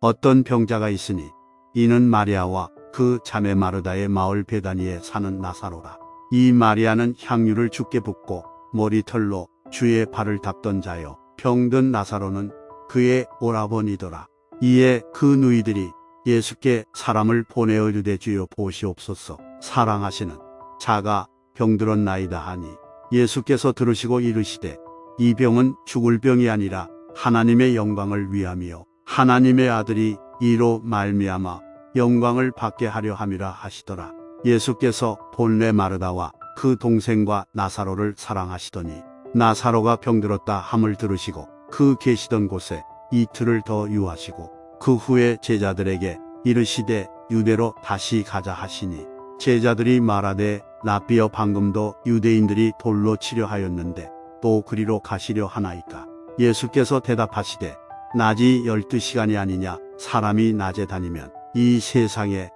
어떤 병자가 있으니 이는 마리아와 그 자매 마르다의 마을 베다니에 사는 나사로라. 이 마리아는 향유를 주께 붓고 머리털로 주의 발을 닦던 자요, 병든 나사로는 그의 오라버니더라. 이에 그 누이들이 예수께 사람을 보내어 이르되 주여 보시옵소서, 사랑하시는 자가 병들었나이다 하니 예수께서 들으시고 이르시되 이 병은 죽을 병이 아니라 하나님의 영광을 위함이요 하나님의 아들이 이로 말미암아 영광을 받게 하려 함이라 하시더라. 예수께서 본래 마르다와 그 동생과 나사로를 사랑하시더니 나사로가 병들었다 함을 들으시고 그 계시던 곳에 이틀을 더 유하시고 그 후에 제자들에게 이르시되 유대로 다시 가자 하시니 제자들이 말하되 랍비여 방금도 유대인들이 돌로 치려 하였는데 또 그리로 가시려 하나이까. 예수께서 대답하시되 낮이 12시간이 아니냐. 사람이 낮에 다니면 이 세상에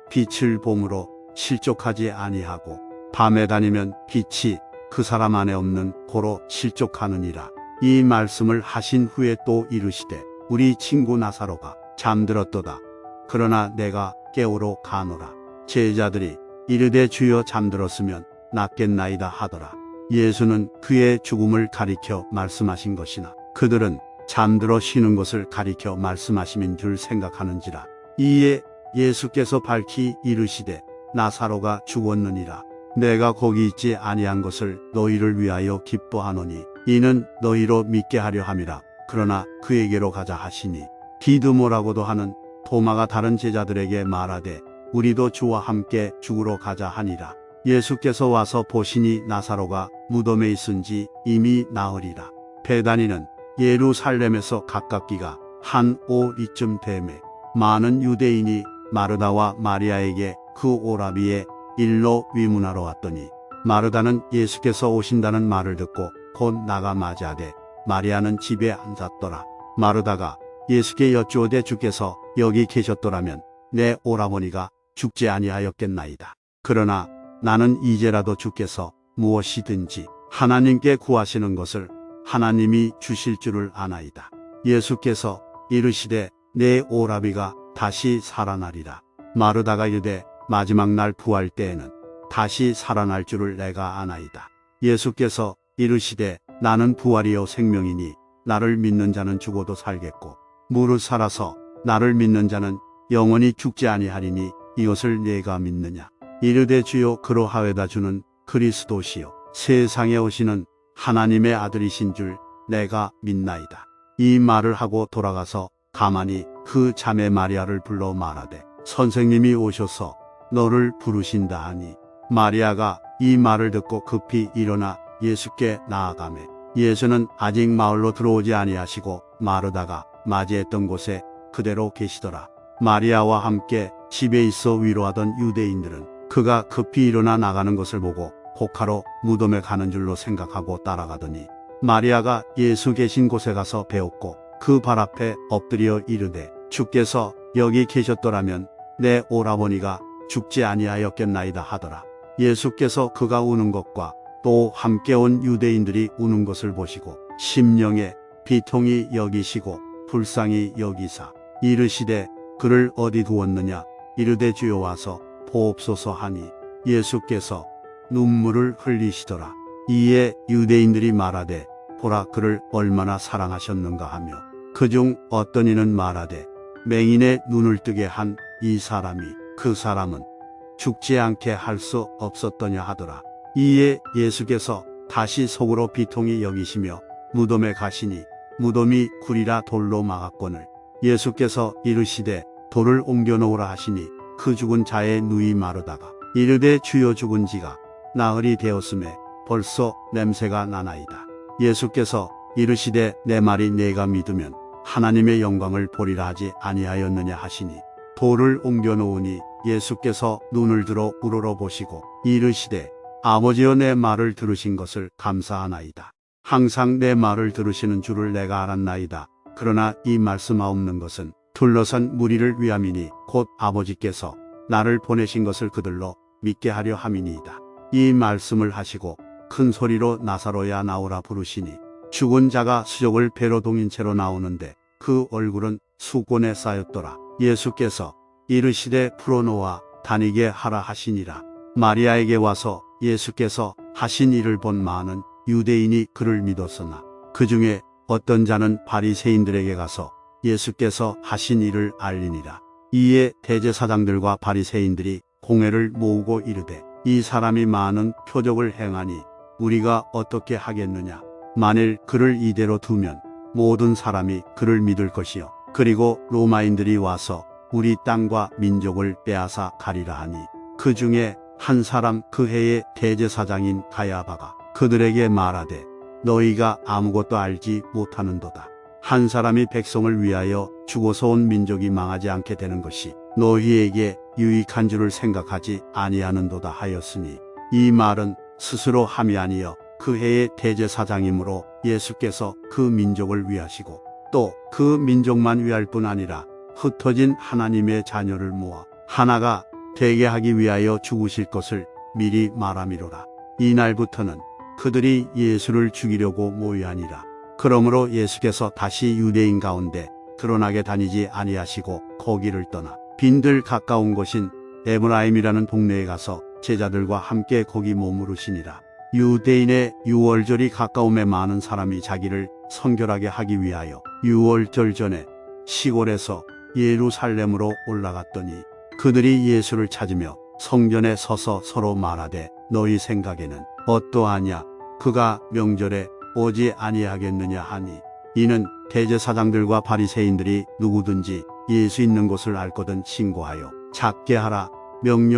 빛을 봄으로 실족하지 아니하고 밤에 다니면 빛이 그 사람 안에 없는 고로 실족하느니라. 이 말씀을 하신 후에 또 이르시되 우리 친구 나사로가 잠들었도다. 그러나 내가 깨우러 가노라. 제자들이 이르되 주여 잠들었으면 낫겠나이다 하더라. 예수는 그의 죽음을 가리켜 말씀하신 것이나 그들은 잠들어 쉬는 것을 가리켜 말씀하심인 줄 생각하는지라. 이에 예수께서 밝히 이르시되 나사로가 죽었느니라. 내가 거기 있지 아니한 것을 너희를 위하여 기뻐하노니 이는 너희로 믿게 하려 함이라. 그러나 그에게로 가자 하시니 디드모라고도 하는 도마가 다른 제자들에게 말하되 우리도 주와 함께 죽으러 가자 하니라. 예수께서 와서 보시니 나사로가 무덤에 있은지 이미 나으리라. 베다니는 예루살렘에서 가깝기가 한 5리쯤 되매 많은 유대인이 마르다와 마리아에게 그 오라비의 일로 위문하러 왔더니 마르다는 예수께서 오신다는 말을 듣고 곧 나가 맞이하되 마리아는 집에 앉았더라. 마르다가 예수께 여쭈어대 주께서 여기 계셨더라면 내 오라버니가 죽지 아니하였겠나이다. 그러나 나는 이제라도 주께서 무엇이든지 하나님께 구하시는 것을 하나님이 주실 줄을 아나이다. 예수께서 이르시되 내 오라비가 다시 살아나리라. 마르다가 이르되 마지막 날 부활 때에는 다시 살아날 줄을 내가 아나이다. 예수께서 이르시되 나는 부활이요 생명이니 나를 믿는 자는 죽어도 살겠고 무릇 살아서 나를 믿는 자는 영원히 죽지 아니하리니 이것을 네가 믿느냐. 이르되 주여 그러하외다. 주는 그리스도시요 세상에 오시는 하나님의 아들이신 줄 내가 믿나이다. 이 말을 하고 돌아가서 가만히 그 자매 마리아를 불러 말하되 선생님이 오셔서 너를 부르신다 하니 마리아가 이 말을 듣고 급히 일어나 예수께 나아가매 예수는 아직 마을로 들어오지 아니하시고 마르다가 맞이했던 곳에 그대로 계시더라. 마리아와 함께 집에 있어 위로하던 유대인들은 그가 급히 일어나 나가는 것을 보고 혹하러 무덤에 가는 줄로 생각하고 따라가더니 마리아가 예수 계신 곳에 가서 배웠고 그 발 앞에 엎드려 이르되 주께서 여기 계셨더라면 내 오라버니가 죽지 아니하였겠나이다 하더라. 예수께서 그가 우는 것과 또 함께 온 유대인들이 우는 것을 보시고 심령에 비통히 여기시고 불쌍히 여기사 이르시되 그를 어디 두었느냐. 이르되 주여 와서 보옵소서 하니 예수께서 눈물을 흘리시더라. 이에 유대인들이 말하되 보라 그를 얼마나 사랑하셨는가 하며 그중 어떤 이는 말하되 맹인의 눈을 뜨게 한 이 사람이 그 사람은 죽지 않게 할 수 없었더냐 하더라. 이에 예수께서 다시 속으로 비통히 여기시며 무덤에 가시니 무덤이 굴이라 돌로 막았거늘 예수께서 이르시되 돌을 옮겨 놓으라 하시니 그 죽은 자의 누이 마르다가 이르되 주여 죽은 지가 나흘이 되었음에 벌써 냄새가 나나이다. 예수께서 이르시되 내 말이 네가 믿으면 하나님의 영광을 보리라 하지 아니하였느냐 하시니 돌을 옮겨 놓으니 예수께서 눈을 들어 우러러 보시고 이르시되 아버지여 내 말을 들으신 것을 감사하나이다. 항상 내 말을 들으시는 줄을 내가 알았나이다. 그러나 이 말씀하옵는 것은 둘러선 무리를 위함이니 곧 아버지께서 나를 보내신 것을 그들로 믿게 하려 함이니이다. 이 말씀을 하시고 큰 소리로 나사로야 나오라 부르시니 죽은 자가 수족을 배로 동인 채로 나오는데 그 얼굴은 수곤에 쌓였더라. 예수께서 이르시되 풀어놓아 다니게 하라 하시니라. 마리아에게 와서 예수께서 하신 일을 본 많은 유대인이 그를 믿었으나 그 중에 어떤 자는 바리새인들에게 가서 예수께서 하신 일을 알리니라. 이에 대제사장들과 바리새인들이 공회를 모으고 이르되 이 사람이 많은 표적을 행하니 우리가 어떻게 하겠느냐. 만일 그를 이대로 두면 모든 사람이 그를 믿을 것이요 그리고 로마인들이 와서 우리 땅과 민족을 빼앗아 가리라 하니 그 중에 한 사람 그 해의 대제사장인 가야바가 그들에게 말하되 너희가 아무것도 알지 못하는도다. 한 사람이 백성을 위하여 죽어서 온 민족이 망하지 않게 되는 것이 너희에게 유익한 줄을 생각하지 아니하는도다 하였으니 이 말은 스스로 함이 아니여 그 해의 대제사장이므로 예수께서 그 민족을 위하시고 또 그 민족만 위할 뿐 아니라 흩어진 하나님의 자녀를 모아 하나가 되게 하기 위하여 죽으실 것을 미리 말함이로라. 이날부터는 그들이 예수를 죽이려고 모의하니라. 그러므로 예수께서 다시 유대인 가운데 드러나게 다니지 아니하시고 거기를 떠나 빈들 가까운 곳인 에브라임이라는 동네에 가서 제자들과 함께 거기 머무르시니라. 유대인의 유월절이 가까움에 많은 사람이 자기를 성결하게 하기 위하여 유월절 전에 시골에서 예루살렘으로 올라갔더니 그들이 예수를 찾으며 성전에 서서 서로 말하되 너희 생각에는 어떠하냐. 그가 명절에 오지 아니하겠느냐 하니 이는 대제사장들과 바리새인들이 누구든지 예수 있는 곳을 알거든 신고하여 잡게 하라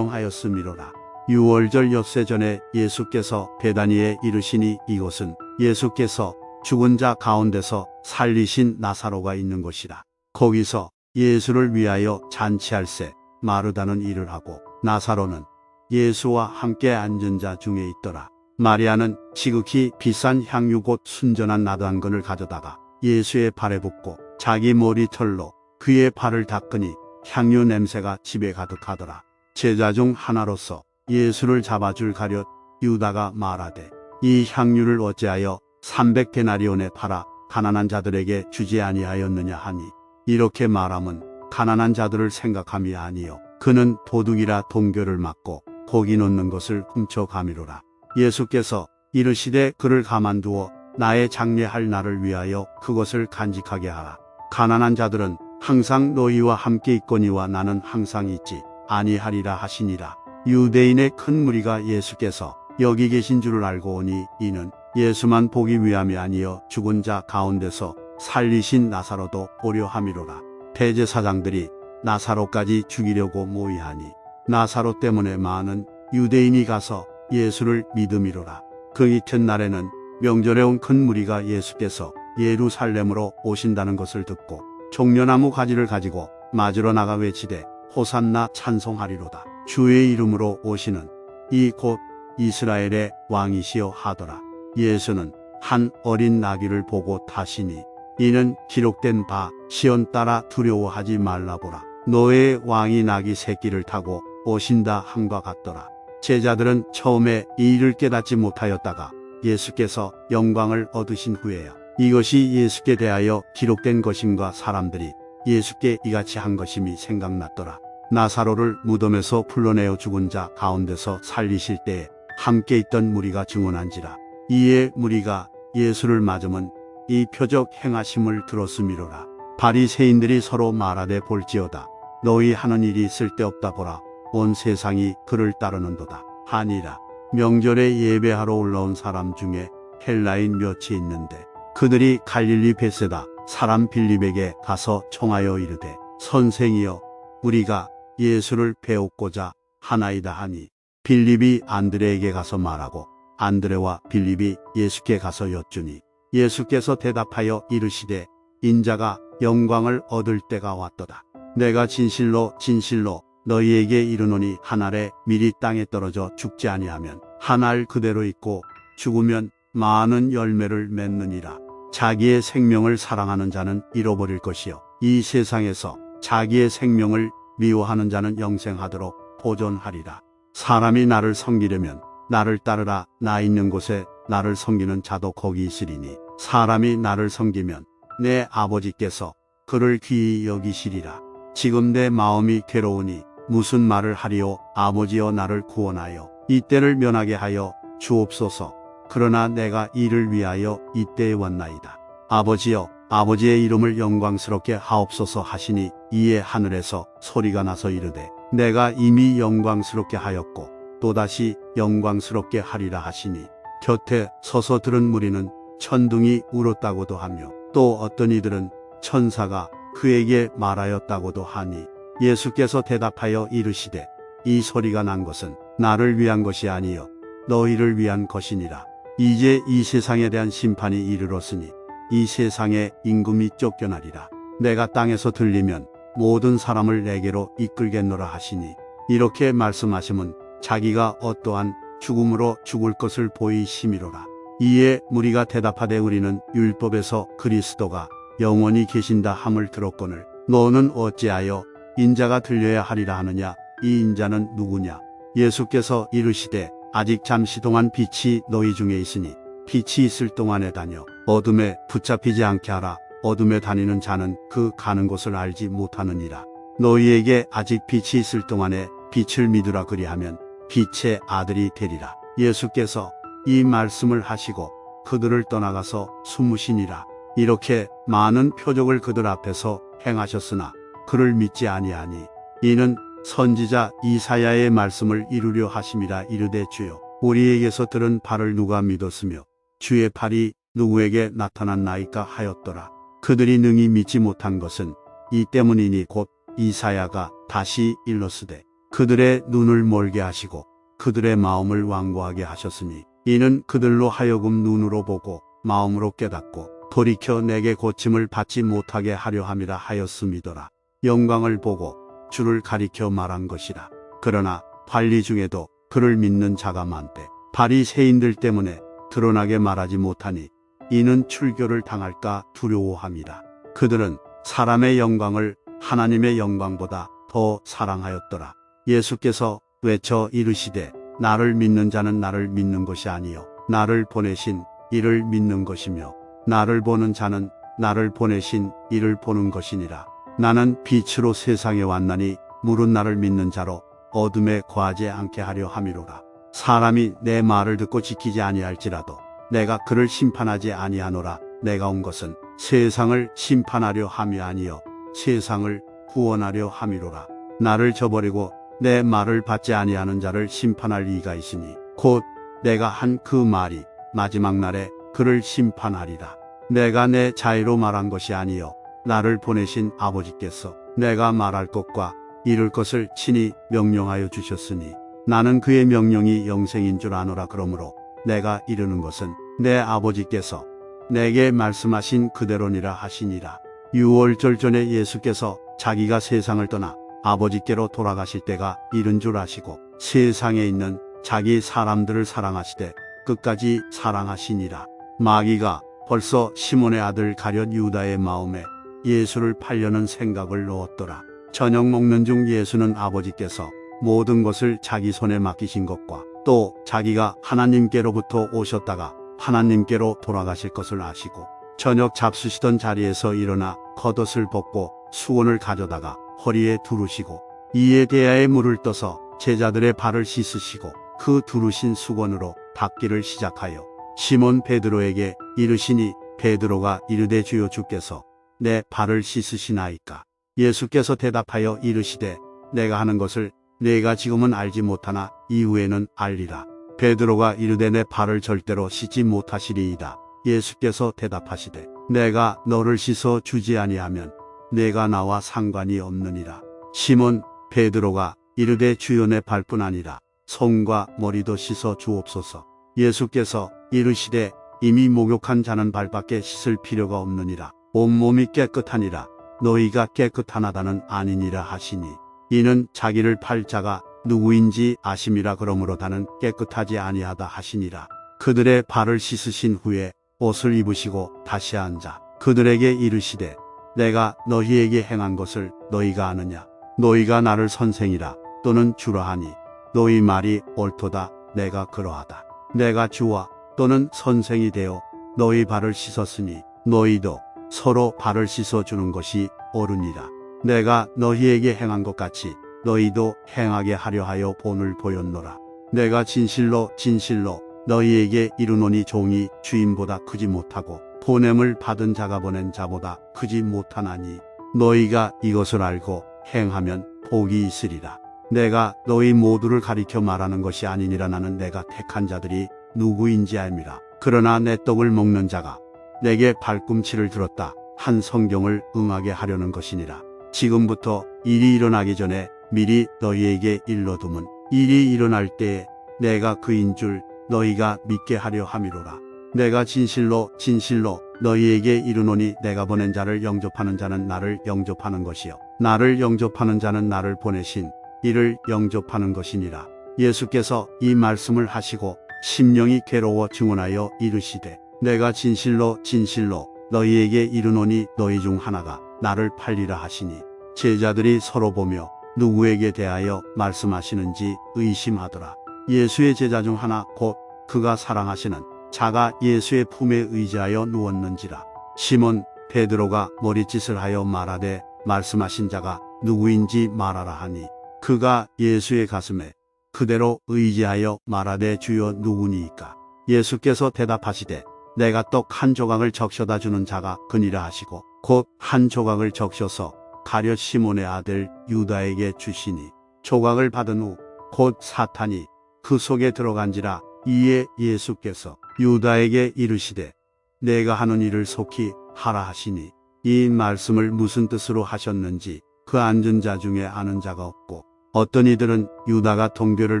명령하였음이로라. 유월절 엿새 전에 예수께서 베다니에 이르시니 이곳은 예수께서 죽은 자 가운데서 살리신 나사로가 있는 곳이라. 거기서 예수를 위하여 잔치할새 마르다는 일을 하고 나사로는 예수와 함께 앉은 자 중에 있더라. 마리아는 지극히 비싼 향유 곧 순전한 나드 한 근을 가져다가 예수의 발에 붓고 자기 머리털로 그의 발을 닦으니 향유 냄새가 집에 가득하더라. 제자 중 하나로서 예수를 잡아줄 가룟 유다가 말하되 이 향유를 어찌하여 300데나리온에 팔아 가난한 자들에게 주지 아니하였느냐 하니 이렇게 말함은 가난한 자들을 생각함이 아니요 그는 도둑이라 동교를 맞고 고기 넣는 것을 훔쳐가미로라. 예수께서 이르시되 그를 가만두어 나의 장례할 날을 위하여 그것을 간직하게 하라. 가난한 자들은 항상 너희와 함께 있거니와 나는 항상 있지 아니하리라 하시니라. 유대인의 큰 무리가 예수께서 여기 계신 줄을 알고 오니 이는 예수만 보기 위함이 아니여 죽은 자 가운데서 살리신 나사로도 보려 함이로라. 대제사장들이 나사로까지 죽이려고 모의하니 나사로 때문에 많은 유대인이 가서 예수를 믿음이로라. 그 이튿날에는 명절에 온 큰 무리가 예수께서 예루살렘으로 오신다는 것을 듣고 종려나무 가지를 가지고 맞으러 나가 외치되 호산나 찬송하리로다. 주의 이름으로 오시는 이 곧 이스라엘의 왕이시여 하더라. 예수는 한 어린 나귀를 보고 타시니 이는 기록된 바 시온 따라 두려워하지 말라 보라. 너의 왕이 나귀 새끼를 타고 오신다 함과 같더라. 제자들은 처음에 이 일을 깨닫지 못하였다가 예수께서 영광을 얻으신 후에야 이것이 예수께 대하여 기록된 것임과 사람들이 예수께 이같이 한 것임이 생각났더라. 나사로를 무덤에서 풀러내어 죽은 자 가운데서 살리실 때에 함께 있던 무리가 증언한지라. 이에 무리가 예수를 맞으면 이 표적 행하심을 들었음이로라. 바리새인들이 서로 말하되 볼지어다. 너희 하는 일이 쓸데없다 보라. 온 세상이 그를 따르는도다 하니라. 명절에 예배하러 올라온 사람 중에 헬라인 몇이 있는데 그들이 갈릴리 베세다 사람 빌립에게 가서 청하여 이르되 선생이여 우리가 예수를 배우고자 하나이다 하니 빌립이 안드레에게 가서 말하고 안드레와 빌립이 예수께 가서 여쭈니 예수께서 대답하여 이르시되 인자가 영광을 얻을 때가 왔도다. 내가 진실로 진실로 너희에게 이르노니 한 알에 밀이 땅에 떨어져 죽지 아니하면 한 알 그대로 있고 죽으면 많은 열매를 맺느니라. 자기의 생명을 사랑하는 자는 잃어버릴 것이요 이 세상에서 자기의 생명을 미워하는 자는 영생하도록 보존하리라. 사람이 나를 섬기려면 나를 따르라. 나 있는 곳에 나를 섬기는 자도 거기 있으리니 사람이 나를 섬기면 내 아버지께서 그를 귀히 여기시리라. 지금 내 마음이 괴로우니 무슨 말을 하리요. 아버지여 나를 구원하여 이때를 면하게 하여 주옵소서. 그러나 내가 이를 위하여 이때에 왔나이다. 아버지여 아버지의 이름을 영광스럽게 하옵소서 하시니 이에 하늘에서 소리가 나서 이르되 내가 이미 영광스럽게 하였고 또다시 영광스럽게 하리라 하시니 곁에 서서 들은 무리는 천둥이 울었다고도 하며 또 어떤 이들은 천사가 그에게 말하였다고도 하니 예수께서 대답하여 이르시되 이 소리가 난 것은 나를 위한 것이 아니요 너희를 위한 것이니라. 이제 이 세상에 대한 심판이 이르렀으니 이 세상의 임금이 쫓겨나리라. 내가 땅에서 들리면 모든 사람을 내게로 이끌겠노라 하시니 이렇게 말씀하심은 자기가 어떠한 죽음으로 죽을 것을 보이심이로라. 이에 무리가 대답하되 우리는 율법에서 그리스도가 영원히 계신다 함을 들었거늘 너는 어찌하여 인자가 들려야 하리라 하느냐. 이 인자는 누구냐. 예수께서 이르시되 아직 잠시 동안 빛이 너희 중에 있으니 빛이 있을 동안에 다녀 어둠에 붙잡히지 않게 하라. 어둠에 다니는 자는 그 가는 곳을 알지 못하느니라. 너희에게 아직 빛이 있을 동안에 빛을 믿으라. 그리하면 빛의 아들이 되리라. 예수께서 이 말씀을 하시고 그들을 떠나가서 숨으시니라. 이렇게 많은 표적을 그들 앞에서 행하셨으나 그를 믿지 아니하니 이는 선지자 이사야의 말씀을 이루려 하심이라. 이르되 주여 우리에게서 들은 바를 누가 믿었으며 주의 팔이 누구에게 나타났나이까 하였더라. 그들이 능히 믿지 못한 것은 이 때문이니 곧 이사야가 다시 일렀으되 그들의 눈을 멀게 하시고 그들의 마음을 완고하게 하셨으니 이는 그들로 하여금 눈으로 보고 마음으로 깨닫고 돌이켜 내게 고침을 받지 못하게 하려 함이라 하였음이더라. 영광을 보고 주를 가리켜 말한 것이라. 그러나 관리 중에도 그를 믿는 자가 많되 바리새인들 때문에 드러나게 말하지 못하니 이는 출교를 당할까 두려워함이라. 그들은 사람의 영광을 하나님의 영광보다 더 사랑하였더라. 예수께서 외쳐 이르시되 나를 믿는 자는 나를 믿는 것이 아니요 나를 보내신 이를 믿는 것이며 나를 보는 자는 나를 보내신 이를 보는 것이니라. 나는 빛으로 세상에 왔나니 물은 나를 믿는 자로 어둠에 거하지 않게 하려 함이로라. 사람이 내 말을 듣고 지키지 아니할지라도 내가 그를 심판하지 아니하노라. 내가 온 것은 세상을 심판하려 함이 아니요 세상을 구원하려 함이로라. 나를 저버리고 내 말을 받지 아니하는 자를 심판할 이가 있으니 곧 내가 한 그 말이 마지막 날에 그를 심판하리라. 내가 내 자의로 말한 것이 아니요 나를 보내신 아버지께서 내가 말할 것과 이룰 것을 친히 명령하여 주셨으니 나는 그의 명령이 영생인 줄 아노라. 그러므로 내가 이르는 것은 내 아버지께서 내게 말씀하신 그대로니라 하시니라. 유월절 전에 예수께서 자기가 세상을 떠나 아버지께로 돌아가실 때가 이른 줄 아시고 세상에 있는 자기 사람들을 사랑하시되 끝까지 사랑하시니라. 마귀가 벌써 시몬의 아들 가룟 유다의 마음에 예수를 팔려는 생각을 넣었더라. 저녁 먹는 중 예수는 아버지께서 모든 것을 자기 손에 맡기신 것과 또 자기가 하나님께로부터 오셨다가 하나님께로 돌아가실 것을 아시고 저녁 잡수시던 자리에서 일어나 겉옷을 벗고 수건을 가져다가 허리에 두르시고 이에 대야에 물을 떠서 제자들의 발을 씻으시고 그 두르신 수건으로 닦기를 시작하여 시몬 베드로에게 이르시니 베드로가 이르되 주여 주께서 내 발을 씻으시나이까. 예수께서 대답하여 이르시되 내가 하는 것을 네가 지금은 알지 못하나 이후에는 알리라. 베드로가 이르되 내 발을 절대로 씻지 못하시리이다. 예수께서 대답하시되 내가 너를 씻어 주지 아니하면 내가 나와 상관이 없느니라. 시몬 베드로가 이르되 주여 내 발뿐 아니라 손과 머리도 씻어 주옵소서. 예수께서 이르시되 이미 목욕한 자는 발밖에 씻을 필요가 없느니라. 온몸이 깨끗하니라. 너희가 깨끗하나다는 아니니라 하시니 이는 자기를 팔 자가 누구인지 아심이라. 그러므로 다는 깨끗하지 아니하다 하시니라. 그들의 발을 씻으신 후에 옷을 입으시고 다시 앉아 그들에게 이르시되 내가 너희에게 행한 것을 너희가 아느냐. 너희가 나를 선생이라 또는 주라 하니 너희 말이 옳도다. 내가 그러하다. 내가 주와 또는 선생이 되어 너희 발을 씻었으니 너희도 서로 발을 씻어 주는 것이 옳으니라. 내가 너희에게 행한 것 같이 너희도 행하게 하려 하여 본을 보였노라. 내가 진실로 진실로 너희에게 이르노니 종이 주인보다 크지 못하고 보냄을 받은 자가 보낸 자보다 크지 못하나니 너희가 이것을 알고 행하면 복이 있으리라. 내가 너희 모두를 가리켜 말하는 것이 아니니라. 나는 내가 택한 자들이 누구인지 알미라. 그러나 내 떡을 먹는 자가 내게 발꿈치를 들었다 한 성경을 응하게 하려는 것이니라. 지금부터 일이 일어나기 전에 미리 너희에게 일러두면 일이 일어날 때에 내가 그인 줄 너희가 믿게 하려 함이로라. 내가 진실로 진실로 너희에게 이르노니 내가 보낸 자를 영접하는 자는 나를 영접하는 것이요 나를 영접하는 자는 나를 보내신 이를 영접하는 것이니라. 예수께서 이 말씀을 하시고 심령이 괴로워 증언하여 이르시되 내가 진실로 진실로 너희에게 이르노니 너희 중 하나가 나를 팔리라 하시니 제자들이 서로 보며 누구에게 대하여 말씀하시는지 의심하더라. 예수의 제자 중 하나 곧 그가 사랑하시는 자가 예수의 품에 의지하여 누웠는지라. 시몬 베드로가 머릿짓을 하여 말하되 말씀하신 자가 누구인지 말하라 하니 그가 예수의 가슴에 그대로 의지하여 말하되 주여 누구니이까. 예수께서 대답하시되 내가 떡 한 조각을 적셔다 주는 자가 그니라 하시고 곧 한 조각을 적셔서 가룟 시몬의 아들 유다에게 주시니 조각을 받은 후 곧 사탄이 그 속에 들어간지라. 이에 예수께서 유다에게 이르시되 내가 하는 일을 속히 하라 하시니 이 말씀을 무슨 뜻으로 하셨는지 그 앉은 자 중에 아는 자가 없고 어떤 이들은 유다가 동교를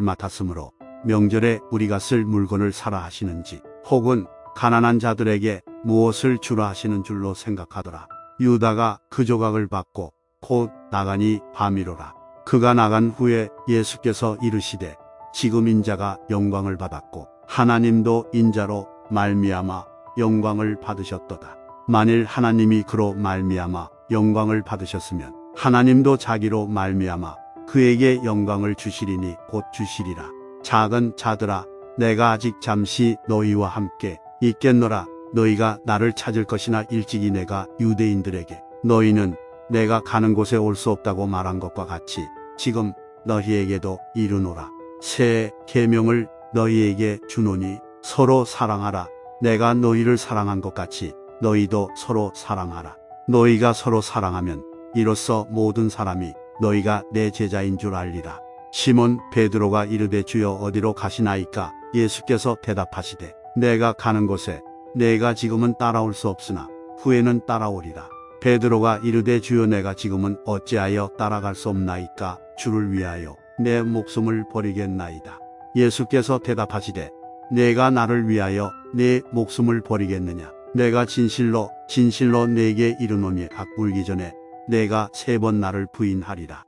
맡았으므로 명절에 우리가 쓸 물건을 사라 하시는지 혹은 가난한 자들에게 무엇을 주라 하시는 줄로 생각하더라. 유다가 그 조각을 받고 곧 나가니 밤이로라. 그가 나간 후에 예수께서 이르시되 지금 인자가 영광을 받았고 하나님도 인자로 말미암아 영광을 받으셨도다. 만일 하나님이 그로 말미암아 영광을 받으셨으면 하나님도 자기로 말미암아 그에게 영광을 주시리니 곧 주시리라. 작은 자들아 내가 아직 잠시 너희와 함께 있겠노라. 너희가 나를 찾을 것이나 일찍이 내가 유대인들에게 너희는 내가 가는 곳에 올 수 없다고 말한 것과 같이 지금 너희에게도 이르노라. 새 계명을 너희에게 주노니 서로 사랑하라. 내가 너희를 사랑한 것 같이 너희도 서로 사랑하라. 너희가 서로 사랑하면 이로써 모든 사람이 너희가 내 제자인 줄 알리라. 시몬 베드로가 이르되 주여 어디로 가시나이까. 예수께서 대답하시되 내가 가는 곳에 내가 지금은 따라올 수 없으나 후에는 따라오리라. 베드로가 이르되 주여 내가 지금은 어찌하여 따라갈 수 없나이까. 주를 위하여 내 목숨을 버리겠나이다. 예수께서 대답하시되 내가 나를 위하여 내 목숨을 버리겠느냐. 내가 진실로 진실로 네게 이르노니 악 울기 전에 내가 3번 나를 부인하리라.